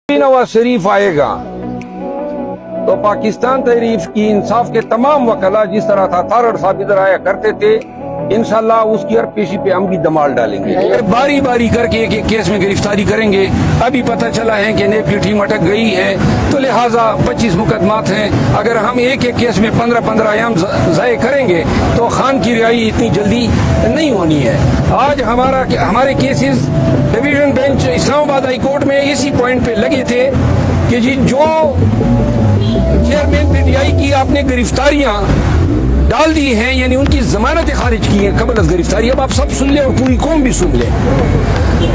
नवाज शरीफ आएगा तो पाकिस्तान तहरीक की इंसाफ के तमाम वकला जिस तरह था तारड़ साहब इधर आया करते थे, इंशाल्लाह उसकी हर पेशी पे हम भी दमाल डालेंगे। बारी बारी करके एक एक केस में गिरफ्तारी करेंगे। अभी पता चला है कि नेप की टीम अटक गई है, तो लिहाजा 25 मुकदमात हैं। अगर हम एक एक केस में 15-15 अयाम ज़ाय करेंगे तो खान की रिहाई इतनी जल्दी नहीं होनी है। आज हमारे cases division bench Islamabad high court में इसी पॉइंट पे लगे थे कि जी जो चेयरमैन पीटीआई की आपने गिरफ्तारियां डाल दी हैं, यानी उनकी जमानतें खारिज की हैं कबल अज़ गिरफ्तारी। अब आप सब सुन ले और पूरी कौम भी सुन ले।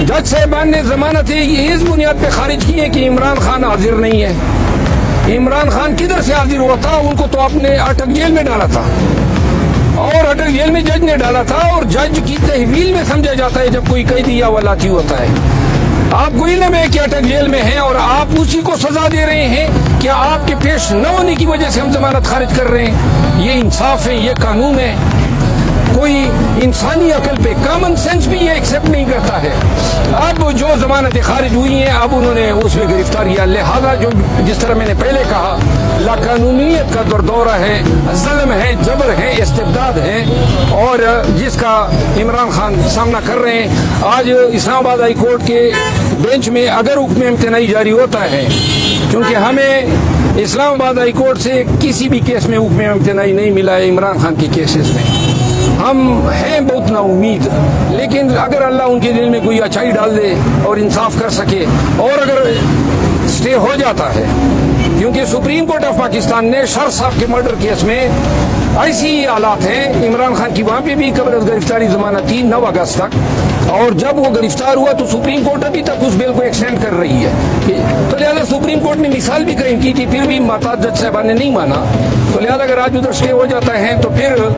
जज साहबान ने जमानतें इस बुनियाद पे खारिज की हैं कि इमरान खान हाजिर नहीं है। इमरान खान किधर से हाजिर हुआ था? उनको तो आपने अटक जेल में डाला था, और अटक जेल में जज ने डाला था, और जज की तहवील में समझा जाता है जब कोई कैदी या वलाती होता है। आपको इल्म है कि अटक जेल में हैं और आप उसी को सजा दे रहे हैं। क्या आपके पेश न होने की वजह से हम जमानत खारिज कर रहे हैं? ये इंसाफ है, ये कानून है। कोई इंसानी अकल पे कॉमन सेंस भी ये एक्सेप्ट नहीं करता है। अब जो जमानतें खारिज हुई हैं, अब उन्होंने उसमें गिरफ्तार किया। लिहाजा जो जिस तरह मैंने पहले कहा, लाकानूनियत का दौरा है, जुल्म है, जबर है, इस्तिबदाद है, और जिसका इमरान खान सामना कर रहे हैं। आज इस्लामाबाद हाई कोर्ट के बेंच में अगर हुक्म इम्तनाई जारी होता है, क्योंकि हमें इस्लामाबाद हाई कोर्ट से किसी भी केस में हुक्म इम्तनाई नहीं मिला है इमरान खान के केसेस में, हम हैं बहुत ना उम्मीद। लेकिन अगर अल्लाह उनके दिल में कोई अच्छाई डाल दे और इंसाफ कर सके, और अगर स्टे हो जाता है, क्योंकि सुप्रीम कोर्ट ऑफ पाकिस्तान ने शर साहब के मर्डर केस में ऐसी हालात हैं, इमरान खान की वहां पे भी कबल अज़ गिरफ्तारी जमानत थी 9 अगस्त तक, और जब वो गिरफ्तार हुआ तो सुप्रीम कोर्ट अभी तक उस बिल को एक्सटेंड कर रही है। तो लिहाजा सुप्रीम कोर्ट ने मिसाल भी कायम की थी, फिर भी माता जज साहबान ने नहीं माना। तो लिहाजा अगर आज उधर स्टे हो जाता है तो फिर